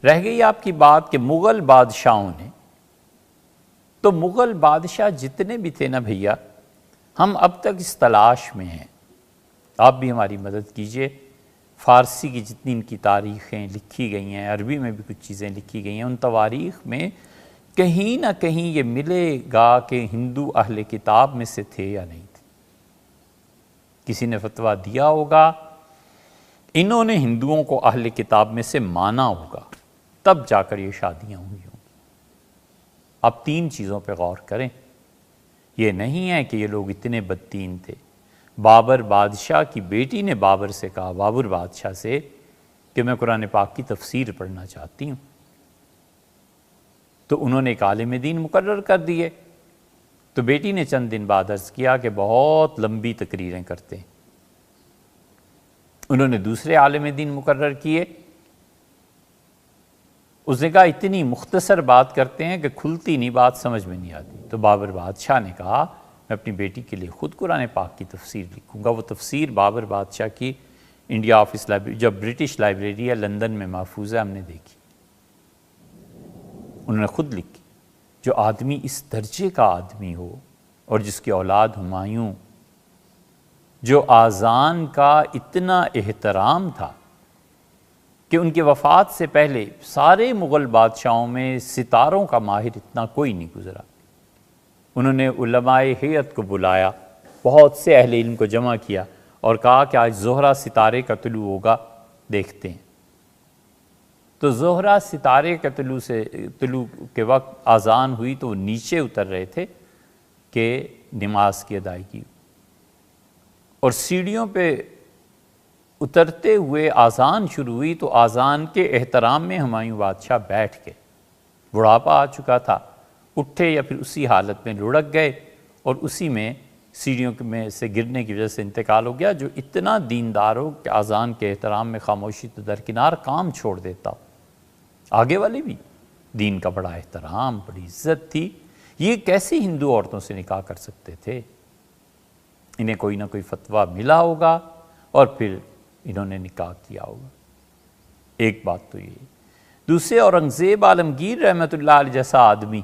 رہ گئی آپ کی بات کہ مغل بادشاہوں نے، تو مغل بادشاہ جتنے بھی تھے نا بھیا، ہم اب تک اس تلاش میں ہیں، آپ بھی ہماری مدد کیجئے۔ فارسی کی جتنی ان کی تاریخیں لکھی گئی ہیں، عربی میں بھی کچھ چیزیں لکھی گئی ہیں، ان تواریخ میں کہیں نہ کہیں یہ ملے گا کہ ہندو اہل کتاب میں سے تھے یا نہیں تھے۔ کسی نے فتویٰ دیا ہوگا، انہوں نے ہندوؤں کو اہل کتاب میں سے مانا ہوگا، تب جا کر یہ شادیاں ہوئی ہوں۔ اب 3 چیزوں پہ غور کریں۔ یہ نہیں ہے کہ یہ لوگ اتنے بددین تھے۔ بابر بادشاہ کی بیٹی نے بابر سے کہا، بابر بادشاہ سے، کہ میں قرآن پاک کی تفسیر پڑھنا چاہتی ہوں۔ تو انہوں نے ایک عالم دین مقرر کر دیے۔ تو بیٹی نے چند دن بعد عرض کیا کہ بہت لمبی تقریریں کرتے ہیں۔ انہوں نے دوسرے عالم دین مقرر کیے، اس نے کہا اتنی مختصر بات کرتے ہیں کہ کھلتی نہیں، بات سمجھ میں نہیں آتی۔ تو بابر بادشاہ نے کہا میں اپنی بیٹی کے لیے خود قرآن پاک کی تفسیر لکھوں گا۔ وہ تفسیر بابر بادشاہ کی انڈیا آفس لائبریری، جو برٹش لائبریری ہے لندن میں محفوظ ہے، ہم نے دیکھی، انہوں نے خود لکھی۔ جو آدمی اس درجے کا آدمی ہو اور جس کی اولاد ہمایوں، جو آذان کا اتنا احترام تھا کہ ان کی وفات سے پہلے سارے مغل بادشاہوں میں ستاروں کا ماہر اتنا کوئی نہیں گزرا۔ انہوں نے علماء ہیئت کو بلایا، بہت سے اہل علم کو جمع کیا اور کہا کہ آج زہرہ ستارے کا طلوع ہوگا، دیکھتے ہیں۔ تو زہرہ ستارے کے طلوع کے وقت آذان ہوئی تو وہ نیچے اتر رہے تھے کہ نماز کی ادائیگی، اور سیڑھیوں پہ اترتے ہوئے آذان شروع ہوئی تو آذان کے احترام میں ہمایوں بادشاہ بیٹھ گئے۔ بڑھاپا آ چکا تھا، اٹھے یا پھر اسی حالت میں لڑک گئے اور اسی میں سیڑھیوں میں سے گرنے کی وجہ سے انتقال ہو گیا۔ جو اتنا دیندار ہو کہ آذان کے احترام میں خاموشی تو درکنار کام چھوڑ دیتا۔ آگے والے بھی دین کا بڑا احترام، بڑی عزت تھی۔ یہ کیسے ہندو عورتوں سے نکاح کر سکتے تھے؟ انہیں کوئی نہ کوئی فتویٰ ملا ہوگا اور پھر انہوں نے نکاح کیا ہوگا۔ ایک بات تو یہ۔ دوسرے، اورنگزیب عالمگیر رحمۃ اللہ علیہ جیسا آدمی،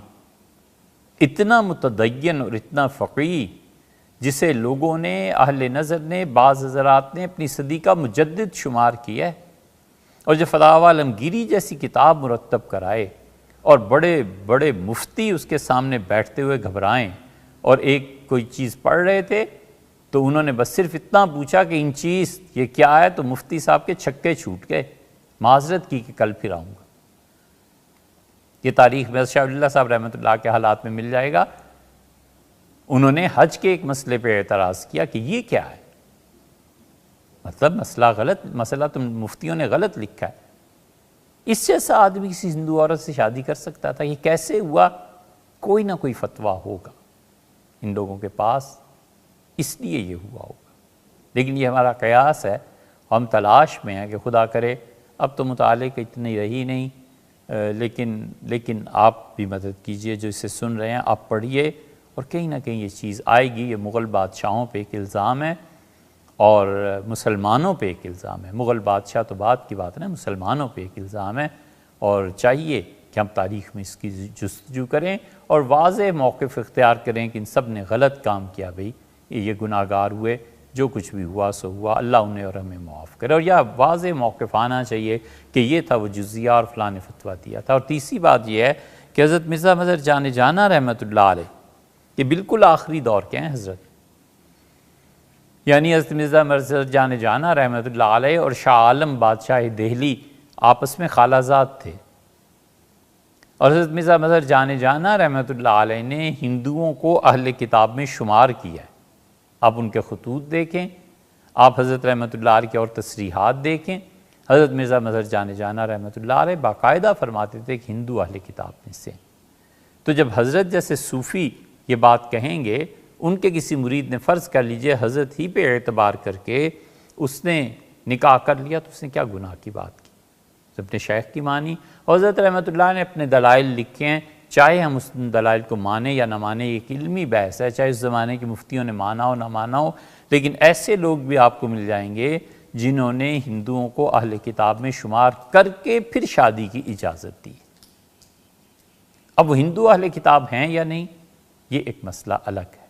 اتنا متدین اور اتنا فقیہ، جسے لوگوں نے، اہل نظر نے، بعض حضرات نے اپنی صدی کا مجدد شمار کیا ہے، اور جو فتاوی عالمگیری جیسی کتاب مرتب کرائے اور بڑے بڑے مفتی اس کے سامنے بیٹھتے ہوئے گھبرائیں، اور ایک کوئی چیز پڑھ رہے تھے تو انہوں نے بس صرف اتنا پوچھا کہ ان چیز یہ کیا ہے، تو مفتی صاحب کے چھکے چھوٹ گئے، معذرت کی کہ کل پھر آؤں گا۔ یہ تاریخ میں شاہ اللہ صاحب رحمۃ اللہ کے حالات میں مل جائے گا۔ انہوں نے حج کے ایک مسئلے پہ اعتراض کیا کہ یہ کیا ہے، مطلب مسئلہ تو مفتیوں نے غلط لکھا ہے۔ اس جیسا آدمی کسی ہندو عورت سے شادی کر سکتا تھا؟ یہ کیسے ہوا؟ کوئی نہ کوئی فتویٰ ہوگا ان لوگوں کے پاس، اس لیے یہ ہوا ہوگا۔ لیکن یہ ہمارا قیاس ہے، ہم تلاش میں ہیں کہ خدا کرے اب تو مطالعے کی اتنی رہی نہیں، لیکن آپ بھی مدد کیجئے، جو اسے سن رہے ہیں آپ پڑھیے، اور کہیں نہ کہیں یہ چیز آئے گی۔ یہ مغل بادشاہوں پہ ایک الزام ہے اور مسلمانوں پہ ایک الزام ہے۔ مغل بادشاہ تو بات کی بات ہے، مسلمانوں پہ ایک الزام ہے، اور چاہیے کہ ہم تاریخ میں اس کی جستجو کریں اور واضح موقف اختیار کریں کہ ان سب نے غلط کام کیا، بھئی یہ گناہگار ہوئے، جو کچھ بھی ہوا سو ہوا، اللہ انہیں اور ہمیں معاف کرے۔ اور یہ واضح موقف آنا چاہیے کہ یہ تھا وہ جزیہ اور فلاں نے فتویٰ دیا تھا۔ اور تیسری بات یہ ہے کہ حضرت مرزا مظہر جان جانا رحمۃ اللہ علیہ، یہ بالکل آخری دور کے ہیں حضرت، یعنی حضرت مرزا مظہر جان جانا رحمۃ اللہ علیہ اور شاہ عالم بادشاہ دہلی آپس میں خالہ زاد تھے، اور حضرت مرزا مظہر جان جانا رحمۃ اللہ علیہ نے ہندوؤں کو اہل کتاب میں شمار کیا ہے۔ آپ ان کے خطوط دیکھیں، آپ حضرت رحمۃ اللہ علیہ کی اور تصریحات دیکھیں۔ حضرت مرزا مظہر جان جانا رحمۃ اللہ علیہ باقاعدہ فرماتے تھے کہ ہندو اہل کتاب میں سے۔ تو جب حضرت جیسے صوفی یہ بات کہیں گے، ان کے کسی مرید نے فرض کر لیجئے حضرت ہی پہ اعتبار کر کے اس نے نکاح کر لیا، تو اس نے کیا گناہ کی بات کی؟ اپنے شیخ کی مانی، اور حضرت رحمۃ اللہ نے اپنے دلائل لکھے ہیں، چاہے ہم اس دلائل کو مانیں یا نہ مانیں، ایک علمی بحث ہے، چاہے اس زمانے کے مفتیوں نے مانا ہو نہ مانا ہو، لیکن ایسے لوگ بھی آپ کو مل جائیں گے جنہوں نے ہندوؤں کو اہل کتاب میں شمار کر کے پھر شادی کی اجازت دی۔ اب وہ ہندو اہل کتاب ہیں یا نہیں، یہ ایک مسئلہ الگ ہے،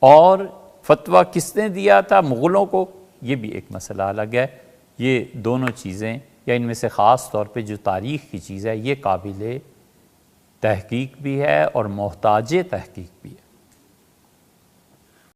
اور فتویٰ کس نے دیا تھا مغلوں کو، یہ بھی ایک مسئلہ الگ ہے۔ یہ دونوں چیزیں، یا ان میں سے خاص طور پہ جو تاریخ کی چیز ہے، یہ قابل تحقیق بھی ہے اور محتاج تحقیق بھی ہے۔